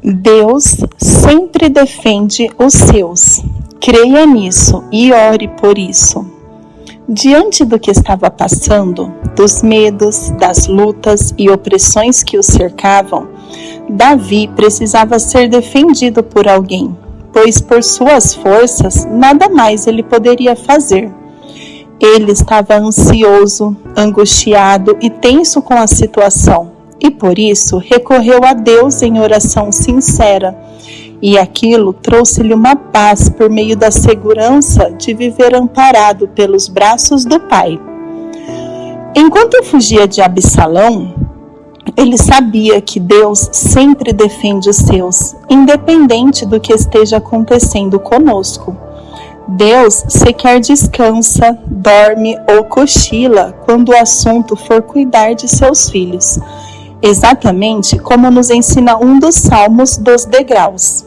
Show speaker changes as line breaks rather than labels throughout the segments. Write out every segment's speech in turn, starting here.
Deus sempre defende os seus. Creia nisso e ore por isso. Diante do que estava passando, dos medos, das lutas e opressões que o cercavam, Davi precisava ser defendido por alguém, pois por suas forças nada mais ele poderia fazer. Ele estava ansioso, angustiado e tenso com a situação, e por isso recorreu a Deus em oração sincera, e aquilo trouxe-lhe uma paz por meio da segurança de viver amparado pelos braços do Pai. Enquanto fugia de Absalão, ele sabia que Deus sempre defende os seus, independente do que esteja acontecendo conosco. Deus sequer descansa, dorme ou cochila quando o assunto for cuidar de seus filhos, exatamente como nos ensina um dos salmos dos degraus.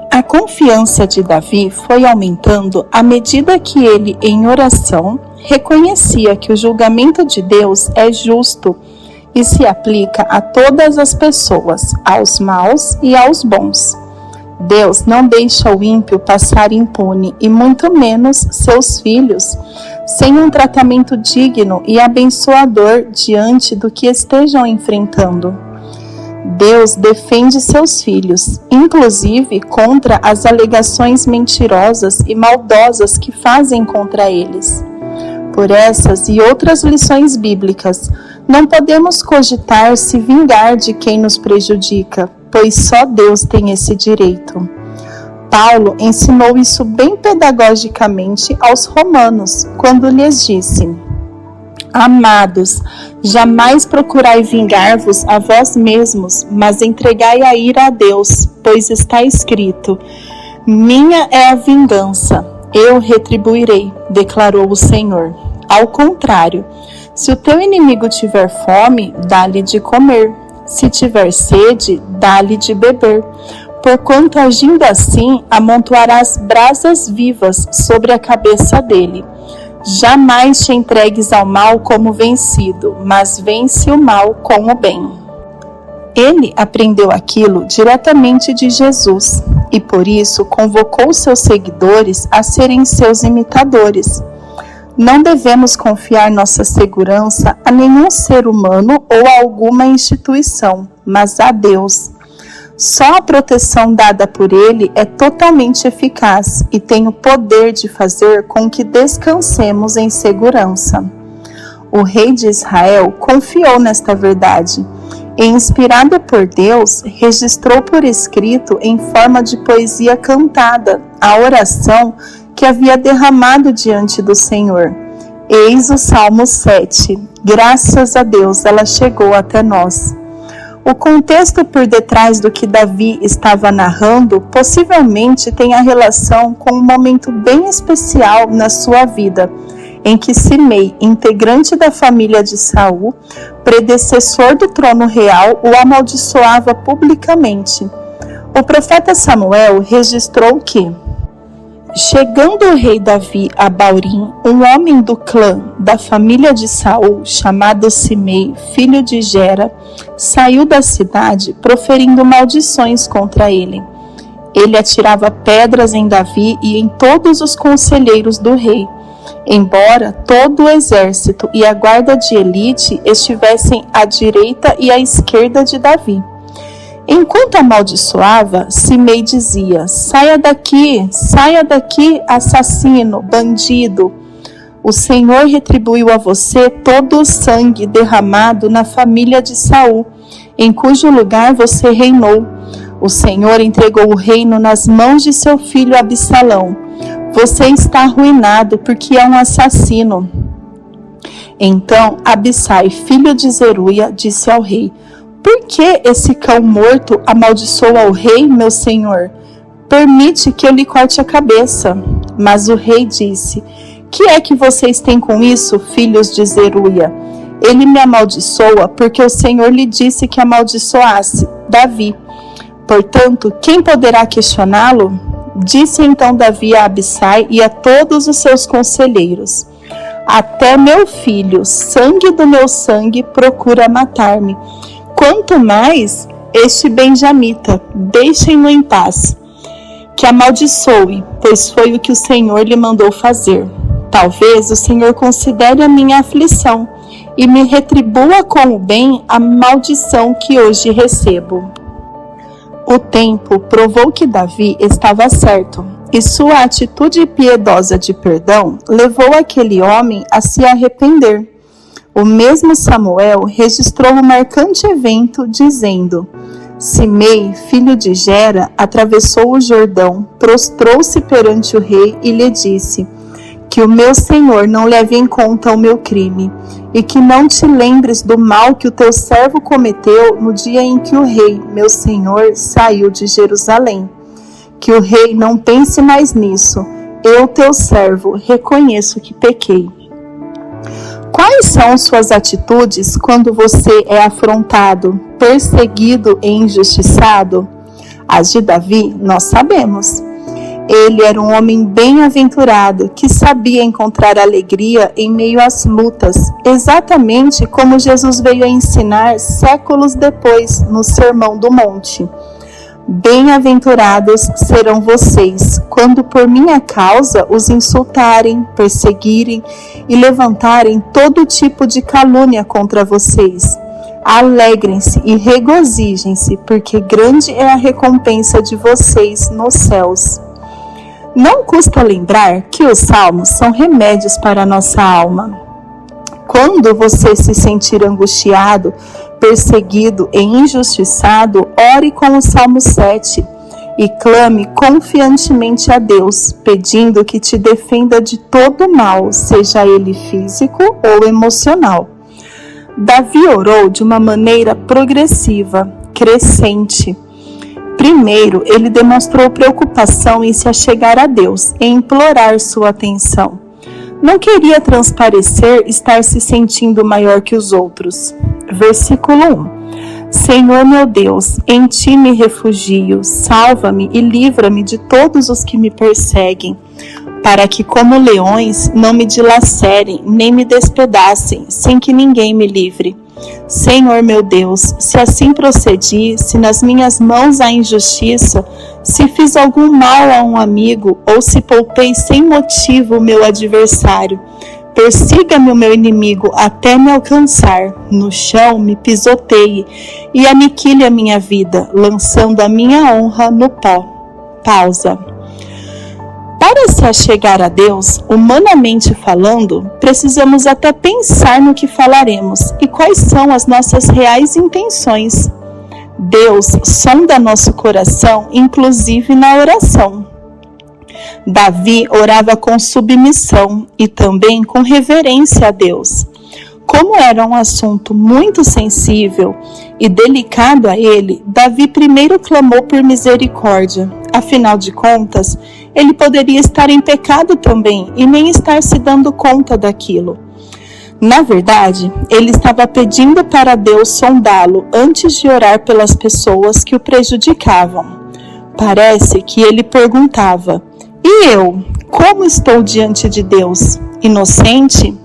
A confiança de Davi foi aumentando à medida que ele, em oração, reconhecia que o julgamento de Deus é justo e se aplica a todas as pessoas, aos maus e aos bons. Deus não deixa o ímpio passar impune, e muito menos seus filhos, sem um tratamento digno e abençoador diante do que estejam enfrentando. Deus defende seus filhos, inclusive contra as alegações mentirosas e maldosas que fazem contra eles. Por essas e outras lições bíblicas, não podemos cogitar se vingar de quem nos prejudica, pois só Deus tem esse direito. Paulo ensinou isso bem pedagogicamente aos romanos, quando lhes disse: Amados, jamais procurai vingar-vos a vós mesmos, mas entregai a ira a Deus, pois está escrito: Minha é a vingança, eu retribuirei, declarou o Senhor. Ao contrário, se o teu inimigo tiver fome, dá-lhe de comer. Se tiver sede, dá-lhe de beber. Porquanto agindo assim, amontoarás brasas vivas sobre a cabeça dele. Jamais te entregues ao mal como vencido, mas vence o mal com o bem. Ele aprendeu aquilo diretamente de Jesus e por isso convocou seus seguidores a serem seus imitadores. Não devemos confiar nossa segurança a nenhum ser humano ou a alguma instituição, mas a Deus. Só a proteção dada por Ele é totalmente eficaz e tem o poder de fazer com que descansemos em segurança. O rei de Israel confiou nesta verdade e, inspirado por Deus, registrou por escrito em forma de poesia cantada a oração que havia derramado diante do Senhor. Eis o Salmo 7. Graças a Deus ela chegou até nós. O contexto por detrás do que Davi estava narrando possivelmente tem a relação com um momento bem especial na sua vida, em que Simei, integrante da família de Saul, predecessor do trono real, o amaldiçoava publicamente. O profeta Samuel registrou que, chegando o rei Davi a Baurim, um homem do clã da família de Saul, chamado Simei, filho de Gera, saiu da cidade proferindo maldições contra ele. Ele atirava pedras em Davi e em todos os conselheiros do rei, embora todo o exército e a guarda de elite estivessem à direita e à esquerda de Davi. Enquanto amaldiçoava, Simei dizia: saia daqui, assassino, bandido. O Senhor retribuiu a você todo o sangue derramado na família de Saul, em cujo lugar você reinou. O Senhor entregou o reino nas mãos de seu filho Absalão. Você está arruinado porque é um assassino. Então Abissai, filho de Zeruia, disse ao rei: por que esse cão morto amaldiçoa o rei, meu senhor? Permite que eu lhe corte a cabeça. Mas o rei disse: que é que vocês têm com isso, filhos de Zeruia? Ele me amaldiçoa porque o Senhor lhe disse que amaldiçoasse Davi. Portanto, quem poderá questioná-lo? Disse então Davi a Abissai e a todos os seus conselheiros: até meu filho, sangue do meu sangue, procura matar-me. Quanto mais este benjamita, deixem-no em paz, que amaldiçoe, pois foi o que o Senhor lhe mandou fazer. Talvez o Senhor considere a minha aflição e me retribua com o bem a maldição que hoje recebo. O tempo provou que Davi estava certo, e sua atitude piedosa de perdão levou aquele homem a se arrepender. O mesmo Samuel registrou um marcante evento dizendo: Simei, filho de Gera, atravessou o Jordão, prostrou-se perante o rei e lhe disse: que o meu Senhor não leve em conta o meu crime, e que não te lembres do mal que o teu servo cometeu no dia em que o rei, meu Senhor, saiu de Jerusalém. Que o rei não pense mais nisso. Eu, teu servo, reconheço que pequei. Quais são suas atitudes quando você é afrontado, perseguido e injustiçado? As de Davi, nós sabemos. Ele era um homem bem-aventurado, que sabia encontrar alegria em meio às lutas, exatamente como Jesus veio a ensinar séculos depois no Sermão do Monte. Bem-aventurados serão vocês, quando por minha causa os insultarem, perseguirem e levantarem todo tipo de calúnia contra vocês. Alegrem-se e regozijem-se, porque grande é a recompensa de vocês nos céus. Não custa lembrar que os salmos são remédios para a nossa alma. Quando você se sentir angustiado, perseguido e injustiçado, ore com o Salmo 7 e clame confiantemente a Deus, pedindo que te defenda de todo mal, seja ele físico ou emocional. Davi orou de uma maneira progressiva, crescente. Primeiro, ele demonstrou preocupação em se achegar a Deus, em implorar sua atenção. Não queria transparecer estar se sentindo maior que os outros. Versículo 1. Senhor meu Deus, em ti me refugio, salva-me e livra-me de todos os que me perseguem, para que como leões não me dilacerem, nem me despedacem, sem que ninguém me livre. Senhor meu Deus, se assim procedi, se nas minhas mãos há injustiça, se fiz algum mal a um amigo, ou se poupei sem motivo o meu adversário, persiga-me o meu inimigo até me alcançar, no chão me pisoteie e aniquile a minha vida, lançando a minha honra no pó. Pausa. Para se achegar a Deus, humanamente falando, precisamos até pensar no que falaremos e quais são as nossas reais intenções. Deus sonda nosso coração, inclusive na oração. Davi orava com submissão e também com reverência a Deus. Como era um assunto muito sensível e delicado a ele, Davi primeiro clamou por misericórdia. Afinal de contas, ele poderia estar em pecado também e nem estar se dando conta daquilo. Na verdade, ele estava pedindo para Deus sondá-lo antes de orar pelas pessoas que o prejudicavam. Parece que ele perguntava: e eu, como estou diante de Deus? Inocente?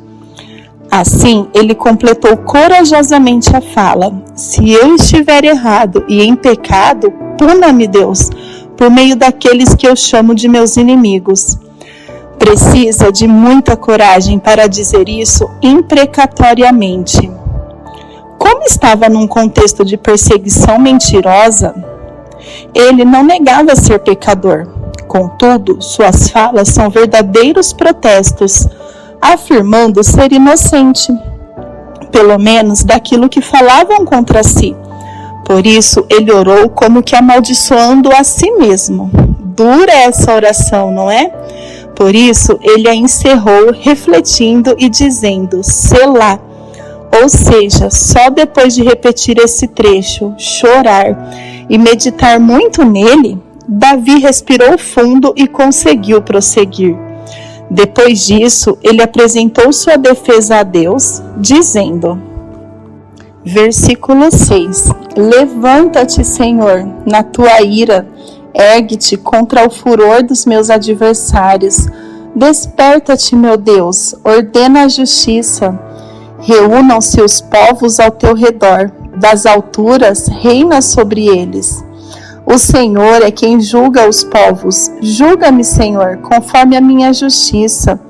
Assim, ele completou corajosamente a fala: se eu estiver errado e em pecado, puna-me, Deus, por meio daqueles que eu chamo de meus inimigos. Precisa de muita coragem para dizer isso imprecatoriamente. Como estava num contexto de perseguição mentirosa, ele não negava ser pecador. Contudo, suas falas são verdadeiros protestos, afirmando ser inocente, pelo menos daquilo que falavam contra si. Por isso, ele orou como que amaldiçoando a si mesmo. Dura essa oração, não é? Por isso, ele a encerrou refletindo e dizendo: Selá. Ou seja, só depois de repetir esse trecho, chorar e meditar muito nele, Davi respirou fundo e conseguiu prosseguir. Depois disso, ele apresentou sua defesa a Deus, dizendo, versículo 6, Levanta-te, Senhor, na tua ira, ergue-te contra o furor dos meus adversários. Desperta-te, meu Deus, ordena a justiça. Reúnam-se os povos ao teu redor, das alturas reina sobre eles. O Senhor é quem julga os povos. Julga-me, Senhor, conforme a minha justiça,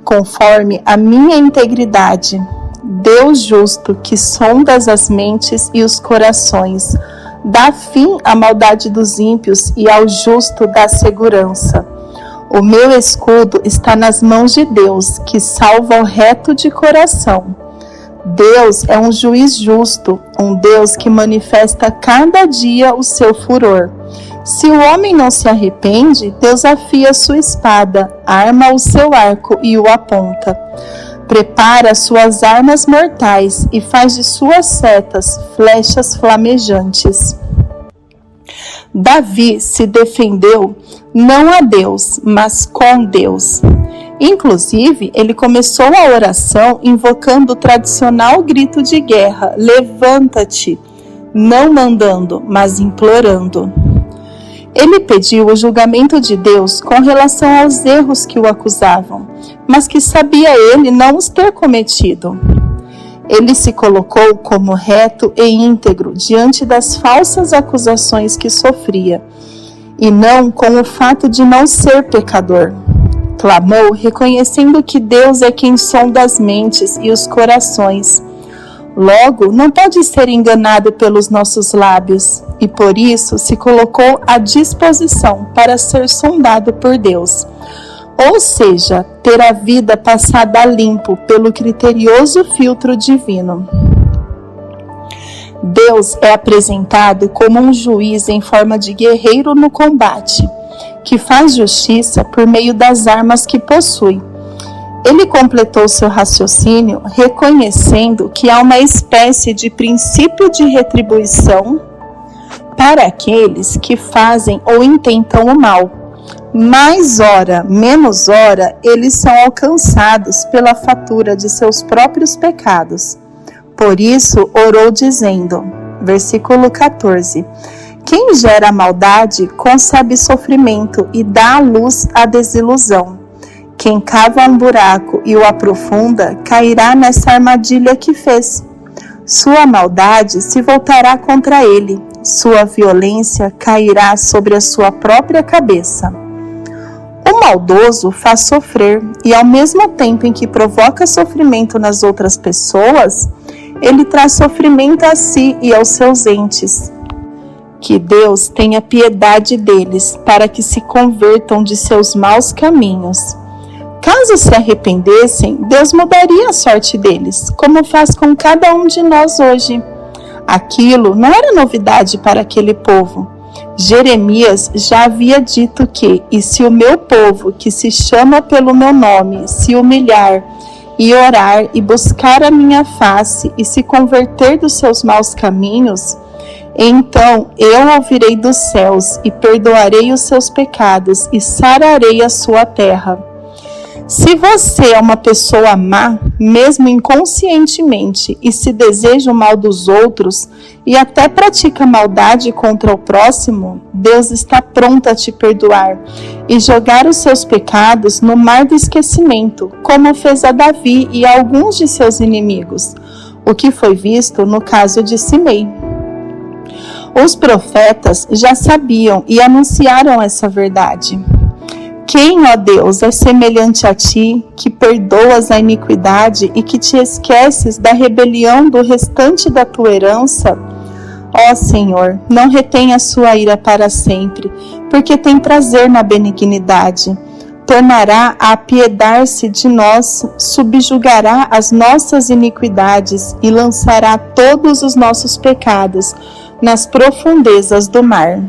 conforme a minha integridade. Deus justo, que sondas as mentes e os corações, dá fim à maldade dos ímpios e ao justo dá segurança. O meu escudo está nas mãos de Deus, que salva o reto de coração. Deus é um juiz justo, um Deus que manifesta cada dia o seu furor. Se o homem não se arrepende, Deus afia sua espada, arma o seu arco e o aponta. Prepara suas armas mortais e faz de suas setas flechas flamejantes. Davi se defendeu não a Deus, mas com Deus. Inclusive, ele começou a oração invocando o tradicional grito de guerra: levanta-te, não mandando, mas implorando. Ele pediu o julgamento de Deus com relação aos erros que o acusavam, mas que sabia ele não os ter cometido. Ele se colocou como reto e íntegro diante das falsas acusações que sofria, e não com o fato de não ser pecador. Clamou, reconhecendo que Deus é quem sonda as mentes e os corações. Logo, não pode ser enganado pelos nossos lábios, e por isso se colocou à disposição para ser sondado por Deus. Ou seja, ter a vida passada a limpo pelo criterioso filtro divino. Deus é apresentado como um juiz em forma de guerreiro no combate, que faz justiça por meio das armas que possui. Ele completou seu raciocínio reconhecendo que há uma espécie de princípio de retribuição para aqueles que fazem ou intentam o mal. Mais ora, menos ora, eles são alcançados pela fatura de seus próprios pecados. Por isso, orou dizendo, versículo 14, quem gera a maldade concebe sofrimento e dá à luz a desilusão. Quem cava um buraco e o aprofunda, cairá nessa armadilha que fez. Sua maldade se voltará contra ele, sua violência cairá sobre a sua própria cabeça. O maldoso faz sofrer, e ao mesmo tempo em que provoca sofrimento nas outras pessoas, ele traz sofrimento a si e aos seus entes. Que Deus tenha piedade deles, para que se convertam de seus maus caminhos. Caso se arrependessem, Deus mudaria a sorte deles, como faz com cada um de nós hoje. Aquilo não era novidade para aquele povo. Jeremias já havia dito que, e se o meu povo, que se chama pelo meu nome, se humilhar e orar e buscar a minha face e se converter dos seus maus caminhos, então eu ouvirei dos céus e perdoarei os seus pecados e sararei a sua terra. Se você é uma pessoa má, mesmo inconscientemente, e se deseja o mal dos outros, e até pratica maldade contra o próximo, Deus está pronto a te perdoar e jogar os seus pecados no mar do esquecimento, como fez a Davi e a alguns de seus inimigos, o que foi visto no caso de Simei. Os profetas já sabiam e anunciaram essa verdade. Quem, ó Deus, é semelhante a ti, que perdoas a iniquidade e que te esqueces da rebelião do restante da tua herança? Ó Senhor, não retenha a sua ira para sempre, porque tem prazer na benignidade. Tornará a apiedar-se de nós, subjugará as nossas iniquidades e lançará todos os nossos pecados nas profundezas do mar.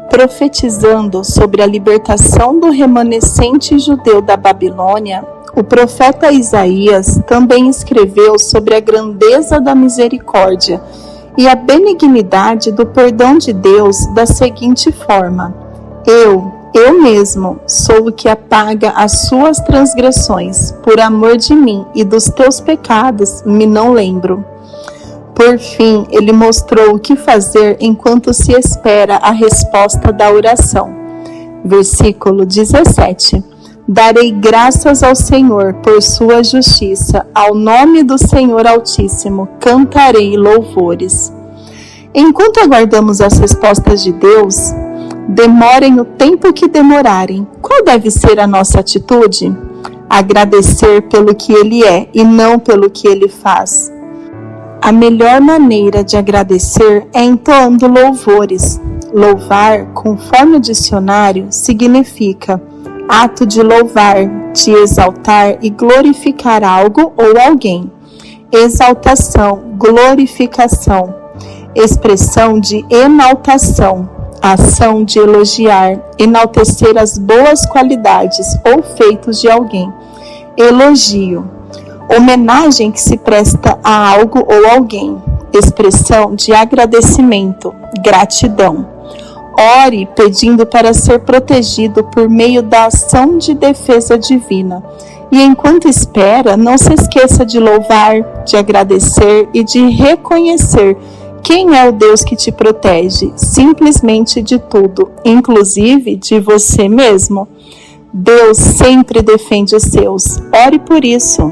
Profetizando sobre a libertação do remanescente judeu da Babilônia, o profeta Isaías também escreveu sobre a grandeza da misericórdia e a benignidade do perdão de Deus da seguinte forma: eu mesmo sou o que apaga as suas transgressões, por amor de mim, e dos teus pecados me não lembro. Por fim, ele mostrou o que fazer enquanto se espera a resposta da oração. Versículo 17. Darei graças ao Senhor por sua justiça, ao nome do Senhor Altíssimo cantarei louvores. Enquanto aguardamos as respostas de Deus, demorem o tempo que demorarem, qual deve ser a nossa atitude? Agradecer pelo que Ele é e não pelo que Ele faz. A melhor maneira de agradecer é entoando louvores. Louvar, conforme o dicionário, significa ato de louvar, de exaltar e glorificar algo ou alguém. Exaltação, glorificação, expressão de enaltação, ação de elogiar, enaltecer as boas qualidades ou feitos de alguém. Elogio, homenagem que se presta a algo ou alguém. Expressão de agradecimento, gratidão. Ore pedindo para ser protegido por meio da ação de defesa divina. E enquanto espera, não se esqueça de louvar, de agradecer e de reconhecer quem é o Deus que te protege, simplesmente de tudo, inclusive de você mesmo. Deus sempre defende os seus. Ore por isso.